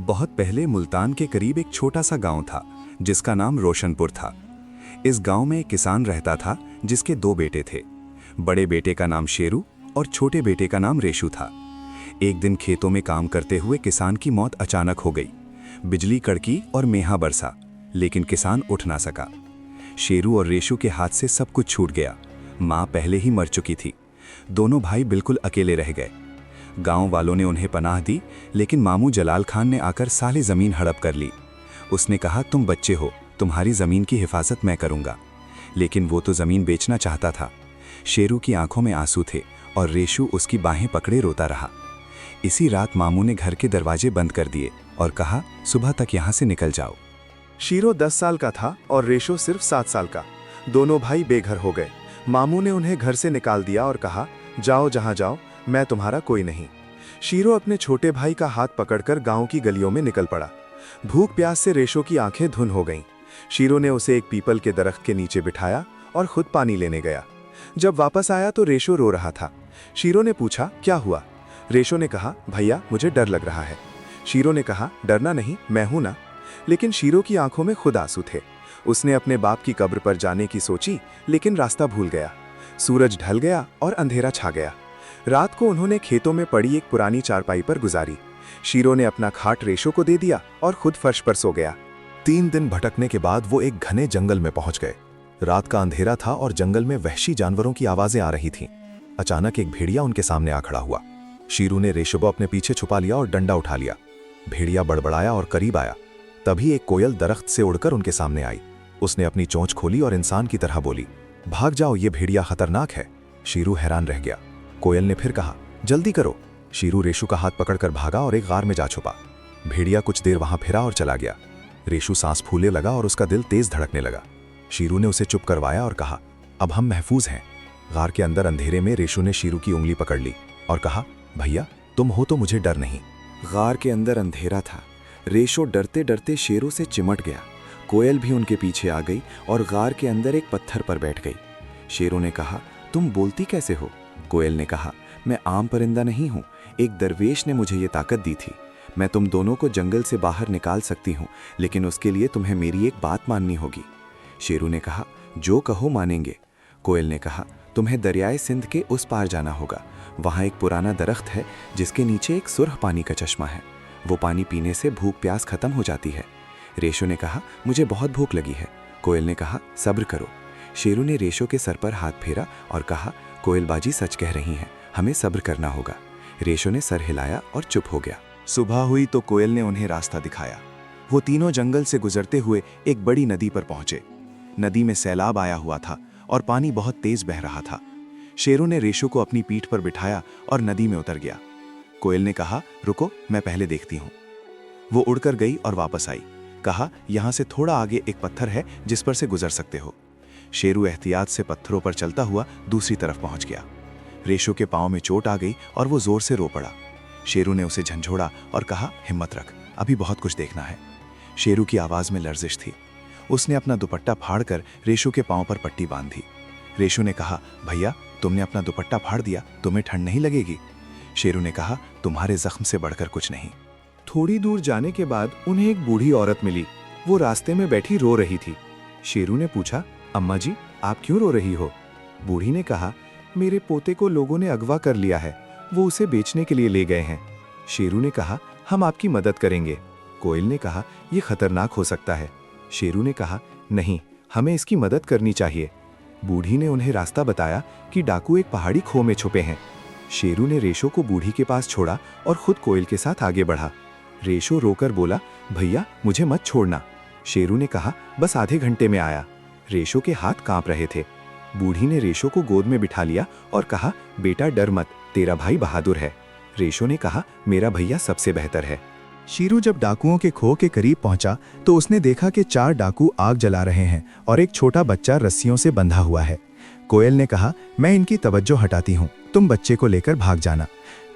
बहुत पहले मुल्तान के करीब एक छोटा सा गांव था जिसका नाम रोशनपुर था। इस गांव में एक किसान रहता था जिसके दो बेटे थे। बड़े बेटे का नाम शेरू और छोटे बेटे का नाम रेशू था। एक दिन खेतों में काम करते हुए किसान की मौत अचानक हो गई। बिजली कड़की और मेहा बरसा, लेकिन किसान उठ ना सका। शेरू और रेशू के हाथ से सब कुछ छूट गया। माँ पहले ही मर चुकी थी। दोनों भाई बिल्कुल अकेले रह गए। गांव वालों ने उन्हें पनाह दी, लेकिन मामू जलाल खान ने आकर सारी जमीन हड़प कर ली। उसने कहा, तुम बच्चे हो, तुम्हारी जमीन की हिफाजत मैं करूंगा। लेकिन वो तो जमीन बेचना चाहता था। शेरू की आंखों में आंसू थे और रेशू उसकी बाहें पकड़े रोता रहा। इसी रात मामू ने घर के दरवाजे बंद कर दिए और कहा, सुबह तक यहाँ से निकल जाओ। शीरो 10 साल का था और रेशो सिर्फ 7 साल का। दोनों भाई बेघर हो गए। मामू ने उन्हें घर से निकाल दिया और कहा, जाओ जहां जाओ, मैं तुम्हारा कोई नहीं। शीरो अपने छोटे भाई का हाथ पकड़कर गांव की गलियों में निकल पड़ा। भूख प्यास से रेशो की आंखें धुन हो गईं। शीरो ने उसे एक पीपल के दरख्त के नीचे बिठाया और खुद पानी लेने गया। जब वापस आया तो रेशो रो रहा था। शीरो ने पूछा, क्या हुआ? रेशो ने कहा, भैया मुझे डर लग रहा है। शीरो ने कहा, डरना नहीं, मैं हूं ना। लेकिन शीरो की आंखों में खुद आंसू थे। उसने अपने बाप की कब्र पर जाने की सोची, लेकिन रास्ता भूल गया। सूरज ढल गया और अंधेरा छा गया। रात को उन्होंने खेतों में पड़ी एक पुरानी चारपाई पर गुजारी। शीरो ने अपना खाट रेशो को दे दिया और खुद फर्श पर सो गया। 3 दिन भटकने के बाद वो एक घने जंगल में पहुंच गए। रात का अंधेरा था और जंगल में वहशी जानवरों की आवाजें आ रही थीं। अचानक एक भेड़िया उनके सामने आ खड़ा हुआ। शीरू ने रेशो को अपने पीछे छुपा लिया और डंडा उठा लिया। भेड़िया बड़बड़ाया और करीब आया। तभी एक कोयल दरख्त से उड़कर उनके सामने आई। उसने अपनी चोंच खोली और इंसान की तरह बोली, भाग जाओ, ये भेड़िया खतरनाक है। शीरू हैरान रह गया। कोयल ने फिर कहा, जल्दी करो। शीरू रेशू का हाथ पकड़कर भागा और एक गार में जा छुपा। भेड़िया कुछ देर वहां फिरा और चला गया। रेशू सांस फूले लगा और उसका दिल तेज धड़कने लगा। शीरू ने उसे चुप करवाया और कहा, अब हम महफूज हैं। गार के अंदर अंधेरे में रेशू ने शीरू की उंगली पकड़ ली और कहा, भैया तुम हो तो मुझे डर नहीं। गार के अंदर अंधेरा था। रेशो डरते डरते शेरू से चिमट गया। कोयल भी उनके पीछे आ गई और गार के अंदर एक पत्थर पर बैठ गई। शेरू ने कहा, तुम बोलती कैसे हो? कोयल ने कहा, मैं आम परिंदा नहीं हूँ, एक दरवेश ने मुझे ये ताकत दी थी। मैं तुम दोनों को जंगल से बाहर निकाल सकती हूँ, लेकिन उसके लिए तुम्हें मेरी एक बात माननी होगी। शेरू ने कहा, जो कहो मानेंगे। कोयल ने कहा, तुम्हें दरियाए सिंध के उस पार जाना होगा। वहाँ एक पुराना दरख्त है जिसके नीचे एक सुरह पानी का चश्मा है। वो पानी पीने से भूख प्यास खत्म हो जाती है। रेशो ने कहा, मुझे बहुत भूख लगी है। कोयल ने कहा, सब्र करो। शेरू ने रेशो के सर पर हाथ फेरा और कहा, कोयलबाजी सच कह रही हैं, हमें सब्र करना होगा। रेशो ने सर हिलाया और चुप हो गया। सुबह हुई तो कोयल ने उन्हें रास्ता दिखाया। वो तीनों जंगल से गुजरते हुए एक बड़ी नदी पर पहुंचे। नदी में सैलाब आया हुआ था और पानी बहुत तेज बह रहा था। शेरू ने रेशो को अपनी पीठ पर बिठाया और नदी में उतर गया। कोयल ने कहा, रुको, मैं पहले देखती हूँ। वो उड़कर गई और वापस आई। कहा, यहाँ से थोड़ा आगे एक पत्थर है जिस पर से गुजर सकते हो। शेरू एहतियात से पत्थरों पर चलता हुआ दूसरी तरफ पहुंच गया। रेशो के पांव में चोट आ गई और वो जोर से रो पड़ा। शेरू ने उसे झंझोड़ा और कहा, हिम्मत रख, अभी बहुत कुछ देखना है। शेरू की आवाज में लर्जिश थी। उसने अपना दुपट्टा फाड़कर रेशो के पांव पर पट्टी बांध दी। रेशो ने कहा, भैया तुमने अपना दुपट्टा फाड़ दिया, तुम्हें ठंड नहीं लगेगी? शेरू ने कहा, तुम्हारे जख्म से बढ़कर कुछ नहीं। थोड़ी दूर जाने के बाद उन्हें एक बूढ़ी औरत मिली। वो रास्ते में बैठी रो रही थी। शेरू ने पूछा, अम्मा जी आप क्यों रो रही हो? बूढ़ी ने कहा, मेरे पोते को लोगों ने अगवा कर लिया है, वो उसे बेचने के लिए ले गए हैं। शेरू ने कहा, हम आपकी मदद करेंगे। कोयल ने कहा, यह खतरनाक हो सकता है। शेरू ने कहा, नहीं, हमें इसकी मदद करनी चाहिए। बूढ़ी ने उन्हें रास्ता बताया कि डाकू एक पहाड़ी खो में छुपे हैं। शेरू ने रेशो को बूढ़ी के पास छोड़ा और खुद कोयल के साथ आगे बढ़ा। रेशो रोकर बोला, भैया मुझे मत छोड़ना। शेरू ने कहा, बस आधे घंटे में आया। रेशो के हाथ कांप रहे थे। बूढ़ी ने रेशो को गोद में बिठा लिया और कहा, बेटा डर मत, तेरा भाई बहादुर है। रेशो ने कहा, मेरा भैया सबसे बेहतर है। शीरू जब डाकुओं के खो के करीब पहुंचा तो उसने देखा कि 4 डाकू आग जला रहे हैं और एक छोटा बच्चा रस्सियों से बंधा हुआ है। कोयल ने कहा, मैं इनकी तवज्जो हटाती हूँ, तुम बच्चे को लेकर भाग जाना।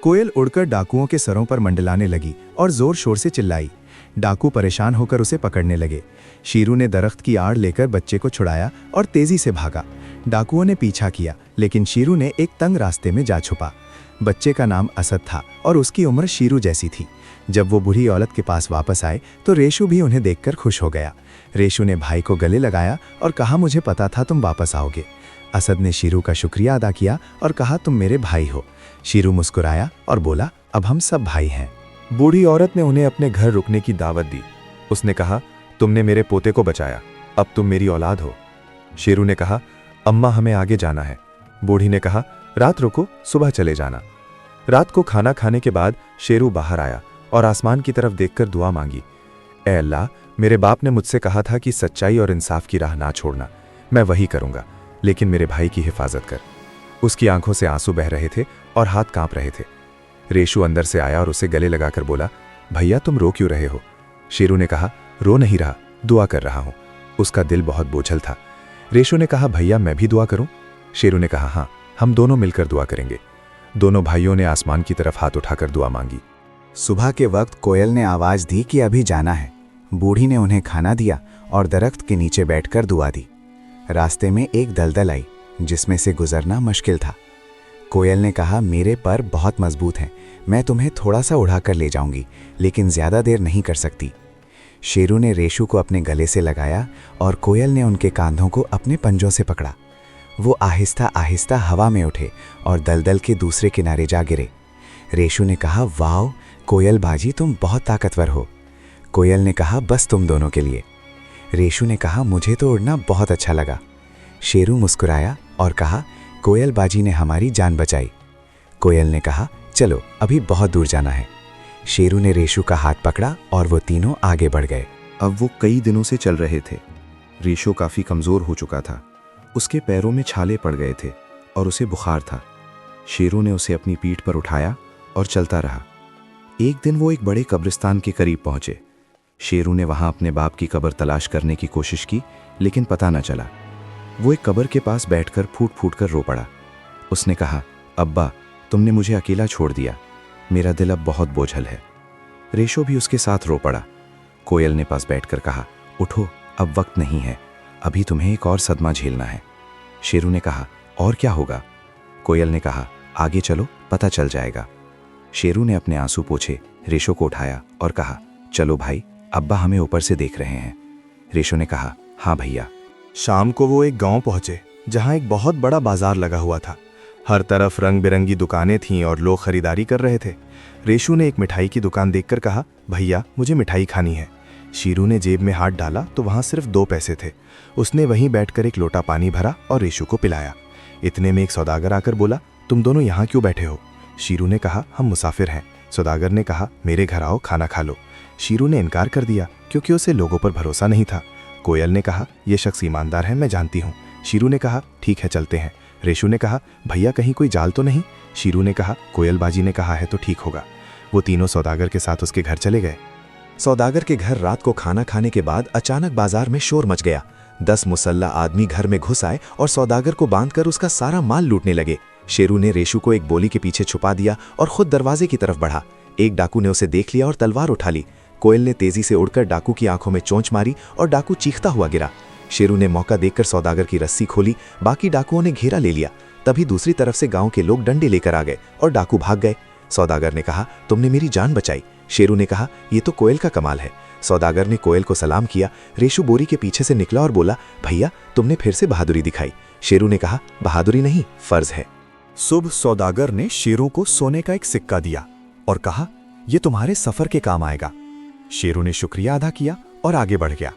कोयल उड़कर डाकुओं के सरों पर मंडलाने लगी और जोर शोर से चिल्लाई। डाकू परेशान होकर उसे पकड़ने लगे। शीरू ने दरख्त की आड़ लेकर बच्चे को छुड़ाया और तेजी से भागा। डाकुओं ने पीछा किया, लेकिन शीरू ने एक तंग रास्ते में जा छुपा। बच्चे का नाम असद था और उसकी उम्र शीरू जैसी थी। जब वो बूढ़ी औरत के पास वापस आए तो रेशु भी उन्हें देखकर खुश हो गया। रेशु ने भाई को गले लगाया और कहा, मुझे पता था तुम वापस आओगे। असद ने शीरू का शुक्रिया अदा किया और कहा, तुम मेरे भाई हो। शीरू मुस्कुराया और बोला, अब हम सब भाई हैं। बूढ़ी औरत ने उन्हें अपने घर रुकने की दावत दी। उसने कहा, तुमने मेरे पोते को बचाया, अब तुम मेरी औलाद हो। शेरू ने कहा, अम्मा हमें आगे जाना है। बूढ़ी ने कहा, रात रुको, सुबह चले जाना। रात को खाना खाने के बाद शेरू बाहर आया और आसमान की तरफ देखकर दुआ मांगी, ए अल्लाह, मेरे बाप ने मुझसे कहा था कि सच्चाई और इंसाफ की राह ना छोड़ना, मैं वही करूंगा, लेकिन मेरे भाई की हिफाजत कर। उसकी आंखों से आंसू बह रहे थे और हाथ कांप रहे थे। रेशु अंदर से आया और उसे गले लगाकर बोला, भैया तुम रो क्यों रहे हो? शेरू ने कहा, रो नहीं रहा, दुआ कर रहा हूं। उसका दिल बहुत बोझल था। रेशु ने कहा, भैया मैं भी दुआ करूं? शेरू ने कहा, हाँ, हम दोनों मिलकर दुआ करेंगे। दोनों भाइयों ने आसमान की तरफ हाथ उठाकर दुआ मांगी। सुबह के वक्त कोयल ने आवाज दी कि अभी जाना है। बूढ़ी ने उन्हें खाना दिया और दरख्त के नीचे बैठकर दुआ दी। रास्ते में एक दलदल आई जिसमें से गुजरना मुश्किल था। कोयल ने कहा, मेरे पर बहुत मजबूत हैं, मैं तुम्हें थोड़ा सा उड़ाकर ले जाऊंगी, लेकिन ज्यादा देर नहीं कर सकती। शेरू ने रेशु को अपने गले से लगाया और कोयल ने उनके कांधों को अपने पंजों से पकड़ा। वो आहिस्ता आहिस्ता हवा में उठे और दलदल के दूसरे किनारे जा गिरे। रेशु ने कहा, वाओ कोयल बाजी, तुम बहुत ताकतवर हो। कोयल ने कहा, बस तुम दोनों के लिए। रेशु ने कहा, मुझे तो उड़ना बहुत अच्छा लगा। शेरू मुस्कुराया और कहा, कोयल बाजी ने हमारी जान बचाई। कोयल ने कहा, चलो अभी बहुत दूर जाना है। शेरू ने रेशु का हाथ पकड़ा और वो तीनों आगे बढ़ गए। अब वो कई दिनों से चल रहे थे। रेशो काफी कमजोर हो चुका था। उसके पैरों में छाले पड़ गए थे और उसे बुखार था। शेरू ने उसे अपनी पीठ पर उठाया और चलता रहा। एक दिन वो एक बड़े कब्रिस्तान के करीब पहुंचे। शेरू ने वहां अपने बाप की कब्र तलाश करने की कोशिश की, लेकिन पता न चला। वो एक कब्र के पास बैठकर फूट फूट कर रो पड़ा। उसने कहा, अब्बा, तुमने मुझे अकेला छोड़ दिया, मेरा दिल अब बहुत बोझल है। रेशो भी उसके साथ रो पड़ा। कोयल ने पास बैठकर कहा, उठो, अब वक्त नहीं है, अभी तुम्हें एक और सदमा झेलना है। शेरू ने कहा, और क्या होगा? कोयल ने कहा, आगे चलो, पता चल जाएगा। शेरू ने अपने आंसू पोंछे, रेशो को उठाया और कहा, चलो भाई, अब्बा हमें ऊपर से देख रहे हैं। रेशो ने कहा, हाँ भैया। शाम को वो एक गांव पहुंचे जहां एक बहुत बड़ा बाजार लगा हुआ था। हर तरफ रंग बिरंगी दुकानें थीं और लोग खरीदारी कर रहे थे। रेशु ने एक मिठाई की दुकान देखकर कहा, भैया मुझे मिठाई खानी है। शीरू ने जेब में हाथ डाला तो वहां सिर्फ 2 पैसे थे। उसने वहीं बैठकर एक लोटा पानी भरा और रेशु को पिलाया। इतने में एक सौदागर आकर बोला, तुम दोनों यहाँ क्यों बैठे हो? शीरू ने कहा, हम मुसाफिर हैं। सौदागर ने कहा, मेरे घर आओ, खाना खा लो। शीरू ने इनकार कर दिया क्योंकि उसे लोगों पर भरोसा नहीं था। कोयल ने कहा, यह शख्स ईमानदार है, मैं जानती हूँ। शीरू ने कहा, ठीक है, चलते हैं। रेशु ने कहा, भैया कहीं कोई जाल तो नहीं? शीरू ने कहा, कोयल बाजी ने कहा है तो ठीक होगा। वो तीनों सौदागर के साथ उसके घर चले गए। सौदागर के घर रात को खाना खाने के बाद अचानक बाजार में शोर मच गया। 10 मुसल्ला आदमी घर में घुस आए और सौदागर को बांधकर उसका सारा माल लूटने लगे। शेरू ने रेशु को एक बोली के पीछे छुपा दिया और खुद दरवाजे की तरफ बढ़ा। एक डाकू ने उसे देख लिया और तलवार उठा ली। कोयल ने तेजी से उड़कर डाकू की आंखों में चोंच मारी और डाकू चीखता हुआ गिरा। शेरू ने मौका देखकर सौदागर की रस्सी खोली। बाकी डाकुओं ने घेरा ले लिया। तभी दूसरी तरफ से गांव के लोग डंडे लेकर आ गए और डाकू भाग गए। सौदागर ने कहा, तुमने मेरी जान बचाई। शेरू ने कहा, यह तो कोयल का कमाल है। सौदागर ने कोयल को सलाम किया। रेशु बोरी के पीछे से निकला और बोला, भैया तुमने फिर से बहादुरी दिखाई। शेरू ने कहा, बहादुरी नहीं, फर्ज है। सुबह सौदागर ने शेरों को सोने का एक सिक्का दिया और कहा, यह तुम्हारे सफर के काम आएगा। शेरू ने शुक्रिया अदा किया और आगे बढ़ गया।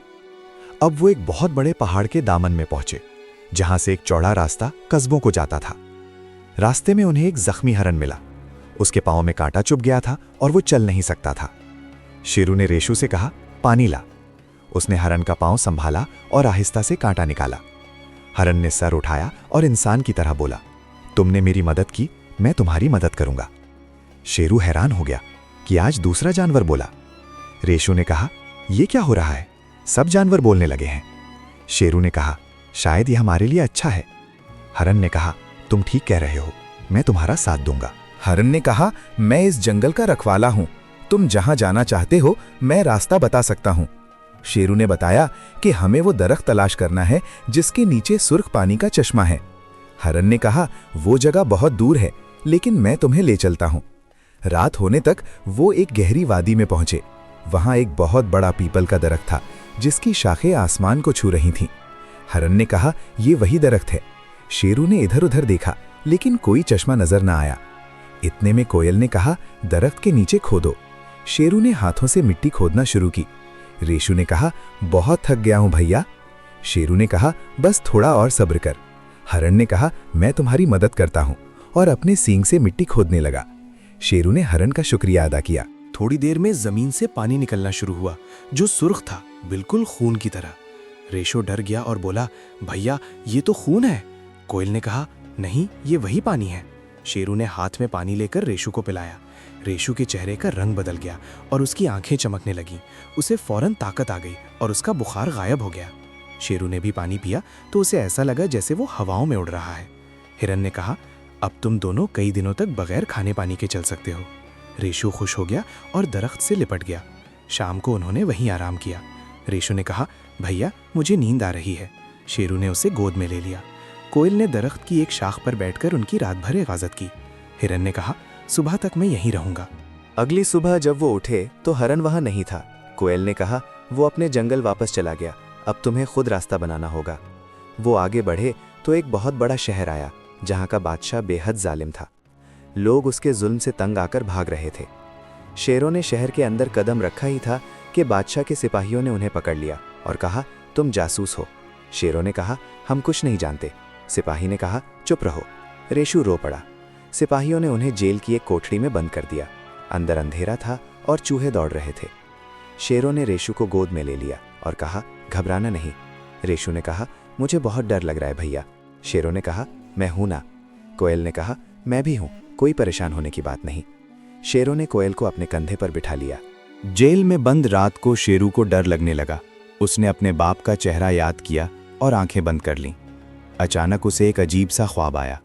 अब वो एक बहुत बड़े पहाड़ के दामन में पहुंचे जहां से एक चौड़ा रास्ता कस्बों को जाता था। रास्ते में उन्हें एक जख्मी हरन मिला। उसके पांव में कांटा चुभ गया था और वो चल नहीं सकता था। शेरू ने रेशु से कहा, पानी ला। उसने हरन का पांव संभाला और आहिस्ता से कांटा निकाला। हरन ने सर उठाया और इंसान की तरह बोला, तुमने मेरी मदद की, मैं तुम्हारी मदद करूंगा। शेरू हैरान हो गया कि आज दूसरा जानवर बोला। रेशु ने कहा, यह क्या हो रहा है? सब जानवर बोलने लगे हैं। शेरू ने कहा, शायद यह हमारे लिए अच्छा है। हरन ने कहा, तुम ठीक कह रहे हो, मैं तुम्हारा साथ दूंगा। हरन ने कहा, मैं इस जंगल का रखवाला हूं, तुम जहां जाना चाहते हो मैं रास्ता बता सकता हूं। शेरू ने बताया कि हमें वो दरख्त तलाश करना है जिसके नीचे सुर्ख पानी का चश्मा है। हरन ने कहा, वो जगह बहुत दूर है, लेकिन मैं तुम्हें ले चलता हूं। रात होने तक वो एक गहरी वादी में पहुंचे। वहां एक बहुत बड़ा पीपल का दरख्त था जिसकी शाखें आसमान को छू रही थीं। हरन ने कहा, ये वही दरख्त है। शेरू ने इधर उधर देखा लेकिन कोई चश्मा नजर न आया। इतने में कोयल ने कहा, दरख्त के नीचे खोदो। शेरू ने हाथों से मिट्टी खोदना शुरू की। रेशु ने कहा, बहुत थक गया हूं भैया। शेरू ने कहा, बस थोड़ा और सब्र कर। हरण ने कहा, मैं तुम्हारी मदद करता हूं, और अपने सींग से मिट्टी खोदने लगा। शेरू ने हरण का शुक्रिया अदा किया। थोड़ी देर में जमीन से पानी निकलना शुरू हुआ, जो सुर्ख था, बिल्कुल खून की तरह। रेशो डर गया और बोला, भैया ये तो खून है। कोयल ने कहा, नहीं, ये वही पानी है। शेरू ने हाथ में पानी लेकर रेशु को पिलाया। रेशु के चेहरे का रंग बदल गया और उसकी आंखें चमकने लगीं। उसे फौरन ताकत आ गई और उसका बुखार गायब हो गया। शेरू ने भी पानी पिया तो उसे ऐसा लगा जैसे वो हवाओं में उड़ रहा है। हिरन ने कहा, अब तुम दोनों कई दिनों तक बगैर खाने पानी के चल सकते हो। रेशु खुश हो गया और दरख्त से लिपट गया। शाम को उन्होंने वहीं आराम किया। रेशु ने कहा, भैया मुझे नींद आ रही है। शेरू ने उसे गोद में ले लिया। कोयल ने दरख्त की एक शाख पर बैठकर उनकी रात भर हिफाजत की। हिरन ने कहा, सुबह तक मैं यहीं रहूंगा। अगली सुबह जब वो उठे तो हरन वहां नहीं था। कोयल ने कहा, वो अपने जंगल वापस चला गया, अब तुम्हें खुद रास्ता बनाना होगा। वो आगे बढ़े तो एक बहुत बड़ा शहर आया जहां का बादशाह बेहद जालिम था। लोग उसके जुल्म से तंग आकर भाग रहे थे। शेरों ने शहर के अंदर कदम रखा ही था कि बादशाह के सिपाहियों ने उन्हें पकड़ लिया और कहा, तुम जासूस हो। शेरों ने कहा, हम कुछ नहीं जानते। सिपाही ने कहा, चुप रहो। रेशु रो पड़ा। सिपाहियों ने उन्हें जेल की एक कोठरी में बंद कर दिया। अंदर अंधेरा था और चूहे दौड़ रहे थे। शेरों ने रेशु को गोद में ले लिया और कहा, घबराना नहीं। रेशु ने कहा, मुझे बहुत डर लग रहा है भैया। शेरों ने कहा, मैं हूं ना। कोयल ने कहा, मैं भी हूं, कोई परेशान होने की बात नहीं। शेरों ने कोयल को अपने कंधे पर बिठा लिया। जेल में बंद रात को शेरू को डर लगने लगा। उसने अपने बाप का चेहरा याद किया और आंखें बंद कर लीं। अचानक उसे एक अजीब सा ख्वाब आया।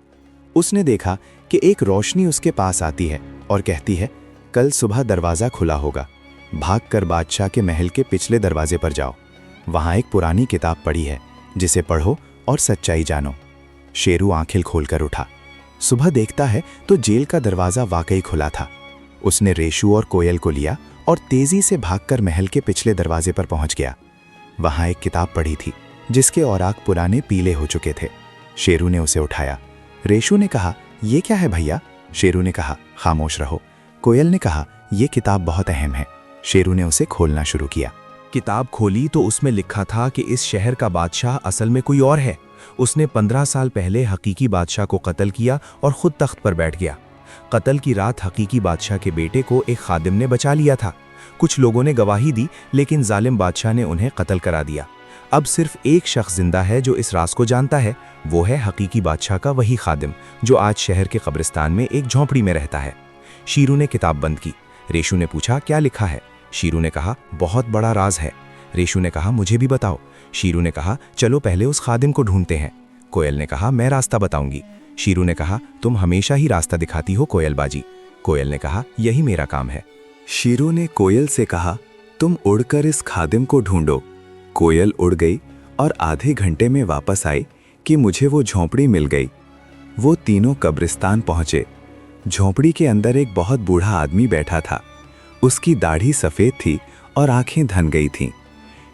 उसने देखा कि एक रोशनी उसके पास आती है और कहती है, कल सुबह दरवाज़ा खुला होगा, भागकर बादशाह के महल के पिछले दरवाजे पर जाओ। वहाँ एक पुरानी किताब पड़ी है, जिसे पढ़ो और सच्चाई जानो। शेरू आंखें खोलकर उठा। सुबह देखता है तो जेल का दरवाज़ा वाकई खुला था। उसने रेशु और कोयल को लिया और तेजी से भागकर महल के पिछले दरवाजे पर पहुंच गया। वहां एक किताब पड़ी थी जिसके औराक पुराने पीले हो चुके थे। शेरू ने उसे उठाया। रेशु ने कहा, ये क्या है भैया? शेरू ने कहा, खामोश रहो। कोयल ने कहा, यह किताब बहुत अहम है। शेरू ने उसे खोलना शुरू किया। किताब खोली तो उसमें लिखा था कि इस शहर का बादशाह असल में कोई और है। उसने 15 साल पहले हकीकी बादशाह को कत्ल किया और खुद तख्त पर बैठ गया। कत्ल की रात हकीकी बादशाह के बेटे को एक खादिम ने बचा लिया था। कुछ लोगों ने गवाही दी, लेकिन जालिम बादशाह ने उन्हें कत्ल करा दिया। अब सिर्फ एक शख्स जिंदा है जो इस राज को जानता है। वो है हकीकी बादशाह का वही खादिम जो आज शहर के कब्रिस्तान में एक झोंपड़ी में रहता है। शीरू ने किताब बंद की। रेशु ने पूछा, क्या लिखा है? शीरू ने कहा, बहुत बड़ा राज है। रेशु ने कहा, मुझे भी बताओ। शीरू ने कहा, चलो पहले उस खादिम को ढूंढते हैं। कोयल ने कहा, मैं रास्ता बताऊंगी। शीरू ने कहा, तुम हमेशा ही रास्ता दिखाती हो कोयल बाजी। कोयल ने कहा, यही मेरा काम है। शीरू ने कोयल से कहा, तुम उड़कर इस खादिम को ढूंढो। कोयल उड़ गई और आधे घंटे में वापस आई कि मुझे वो झोंपड़ी मिल गई। वो तीनों कब्रिस्तान पहुंचे। झोंपड़ी के अंदर एक बहुत बूढ़ा आदमी बैठा था। उसकी दाढ़ी सफ़ेद थी और आंखें धन गई थीं।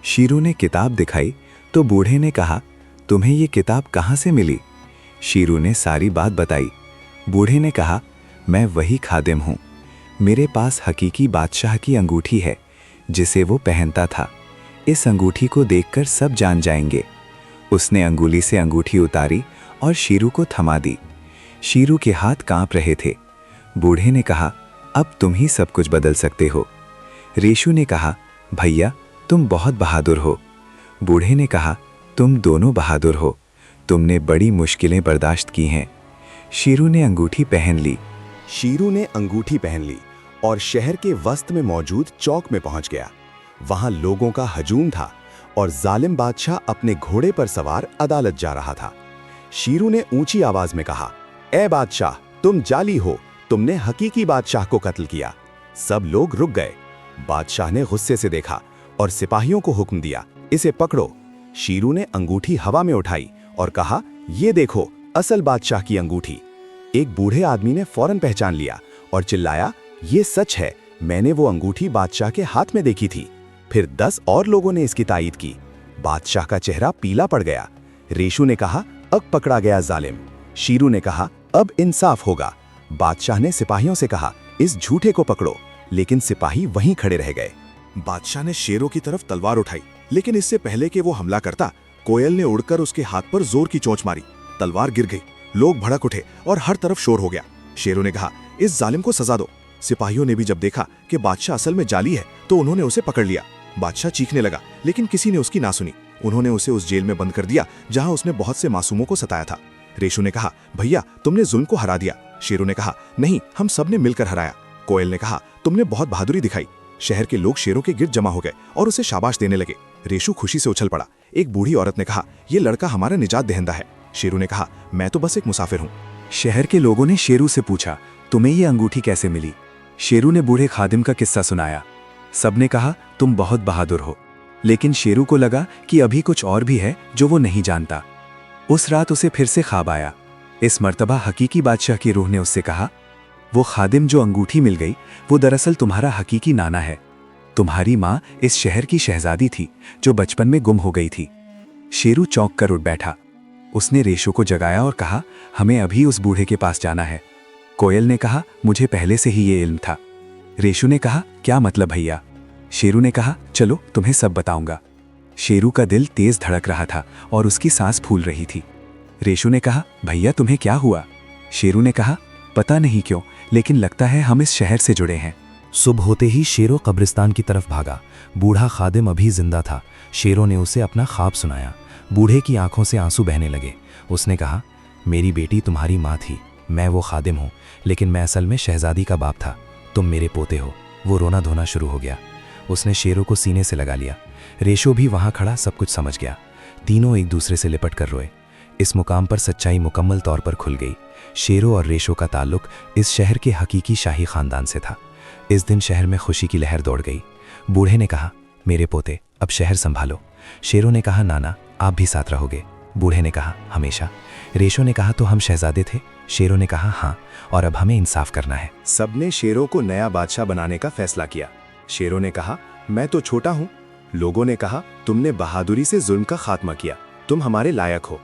शीरू ने किताब दिखाई तो बूढ़े ने कहा, तुम्हें ये किताब कहाँ से मिली? शीरू ने सारी बात बताई। बूढ़े ने कहा, मैं वही खादिम हूँ। मेरे पास हकीकी बादशाह की अंगूठी है जिसे वो पहनता था। इस अंगूठी को देखकर सब जान जाएंगे। उसने अंगुली से अंगूठी उतारी और शीरू को थमा दी। शीरू के हाथ कांप रहे थे। बूढ़े ने कहा, अब तुम ही सब कुछ बदल सकते हो। रेशु ने कहा, भैया तुम बहुत बहादुर हो। बूढ़े ने कहा, तुम दोनों बहादुर हो। तुमने बड़ी मुश्किलें बर्दाश्त की हैं। शीरू ने अंगूठी पहन ली। शीरू ने अंगूठी पहन ली और शहर के वस्त में मौजूद चौक में पहुंच गया। वहां लोगों का हजूम था और जालिम बादशाह अपने घोड़े पर सवार अदालत जा रहा था। शीरू ने ऊंची आवाज में कहा, ए बादशाह, तुम जाली हो, तुमने हकीकी बादशाह को कत्ल किया। सब लोग रुक गए। बादशाह ने गुस्से से देखा और सिपाहियों को हुक्म दिया, इसे पकड़ो। शीरू ने अंगूठी हवा में उठाई और कहा, ये देखो असल बादशाह की अंगूठी। एक बूढ़े आदमी ने फौरन पहचान लिया और चिल्लाया, ये सच है, मैंने वो अंगूठी बादशाह के हाथ में देखी थी। फिर 10 और लोगों ने इसकी तायीद की। बादशाह का चेहरा पीला पड़ गया। रेशु ने कहा, अब पकड़ा गया जालिम। शेरू ने कहा, अब इंसाफ होगा। बादशाह ने सिपाहियों से कहा, इस झूठे को पकड़ो, लेकिन सिपाही वहीं खड़े रह गए। बादशाह ने शेरों की तरफ तलवार उठाई, लेकिन इससे पहले कि वो हमला करता, कोयल ने उड़कर उसके हाथ पर जोर की चोंच मारी। तलवार गिर गई, लोग भड़क उठे और हर तरफ शोर हो गया। शेरों ने कहा, इस जालिम को सजा दो। सिपाहियों ने भी जब देखा कि बादशाह असल में जाली है, तो उन्होंने उसे पकड़ लिया। बादशाह चीखने लगा, लेकिन किसी ने उसकी ना सुनी। उन्होंने उसे उस जेल में बंद कर दिया जहां उसने बहुत से मासूमों को सताया था। रेशु ने कहा, भैया तुमने जुल्म को हरा दिया। शेरों ने कहा, नहीं, हम सब ने मिलकर हराया। कोयल ने कहा, तुमने बहुत बहादुरी दिखाई। शहर के लोग शेरों के गिर्द जमा हो गए और उसे शाबाश देने लगे। रेशु खुशी से उछल पड़ा। एक बूढ़ी औरत ने कहा, यह लड़का हमारा निजात दहिंदा है। शेरू ने कहा, मैं तो बस एक मुसाफिर हूँ। शहर के लोगों ने शेरू से पूछा, तुम्हें ये अंगूठी कैसे मिली? शेरू ने बूढ़े खादिम का किस्सा सुनाया। सबने कहा, तुम बहुत बहादुर हो। लेकिन शेरू को लगा कि अभी कुछ और भी है जो वो नहीं जानता। उस रात उसे फिर से ख्वाब आया। इस मर्तबा हकीकी बादशाह की रूह ने उससे कहा, वो खादिम जो अंगूठी मिल गई, वो दरअसल तुम्हारा हकीकी नाना है। तुम्हारी माँ इस शहर की शहजादी थी जो बचपन में गुम हो गई थी। शेरू चौंक कर उठ बैठा। उसने रेशु को जगाया और कहा, हमें अभी उस बूढ़े के पास जाना है। कोयल ने कहा, मुझे पहले से ही ये इल्म था। रेशु ने कहा, क्या मतलब भैया? शेरू ने कहा, चलो तुम्हें सब बताऊंगा। शेरू का दिल तेज धड़क रहा था और उसकी सांस फूल रही थी। रेशु ने कहा, भैया तुम्हें क्या हुआ? शेरू ने कहा, पता नहीं क्यों, लेकिन लगता है हम इस शहर से जुड़े हैं। सुबह होते ही शेरो कब्रिस्तान की तरफ भागा। बूढ़ा खादिम अभी जिंदा था। शेरों ने उसे अपना ख्वाब सुनाया। बूढ़े की आंखों से आंसू बहने लगे। उसने कहा, मेरी बेटी तुम्हारी माँ थी, मैं वो खादिम हूँ, लेकिन मैं असल में शहजादी का बाप था। तुम मेरे पोते हो। वो रोना धोना शुरू हो गया। उसने शेरों को सीने से लगा लिया। रेशो भी वहाँ खड़ा सब कुछ समझ गया। तीनों एक दूसरे से लिपट कर रोए। इस मुकाम पर सच्चाई मुकम्मल तौर पर खुल गई। शेरों और रेशो का ताल्लुक इस शहर के हकीकी शाही खानदान से था। इस दिन शहर में खुशी की लहर दौड़ गई। बूढ़े ने कहा, मेरे पोते अब शहर संभालो। शेरों ने कहा, नाना आप भी साथ रहोगे? बूढ़े ने कहा, हमेशा। रेशो ने कहा, तो हम शहजादे थे? शेरों ने कहा, हाँ, और अब हमें इंसाफ करना है। सबने शेरों को नया बादशाह बनाने का फैसला किया। शेरों ने कहा, मैं तो छोटा हूँ। लोगों ने कहा, तुमने बहादुरी से जुल्म का खात्मा किया, तुम हमारे लायक हो।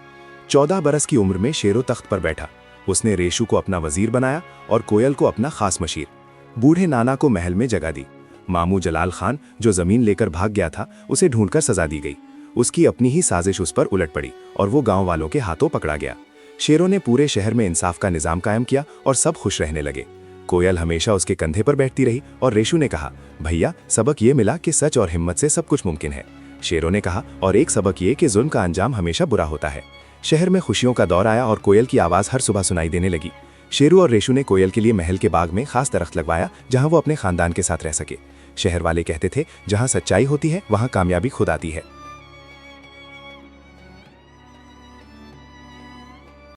14 बरस की उम्र में शेरो तख्त पर बैठा। उसने रेशु को अपना वजीर बनाया और कोयल को अपना खास मशीर। बूढ़े नाना को महल में जगह दी। मामू जलाल खान जो जमीन लेकर भाग गया था, उसे ढूंढकर सजा दी गई। उसकी अपनी ही साजिश उस पर उलट पड़ी और वो गांव वालों के हाथों पकड़ा गया। शेरों ने पूरे शहर में इंसाफ का निजाम कायम किया और सब खुश रहने लगे। कोयल हमेशा उसके कंधे पर बैठती रही और रेशु ने कहा, भैया सबक ये मिला कि सच और हिम्मत से सब कुछ मुमकिन है। शेरों ने कहा, और एक सबक ये कि जुल्म का अंजाम हमेशा बुरा होता है। शहर में खुशियों का दौर आया और कोयल की आवाज़ हर सुबह सुनाई देने लगी। शेरू और रेशु ने कोयल के लिए महल के बाग में खास दरख्त लगवाया जहां वो अपने खानदान के साथ रह सके। शहर वाले कहते थे, जहां सच्चाई होती है वहां कामयाबी खुद आती है।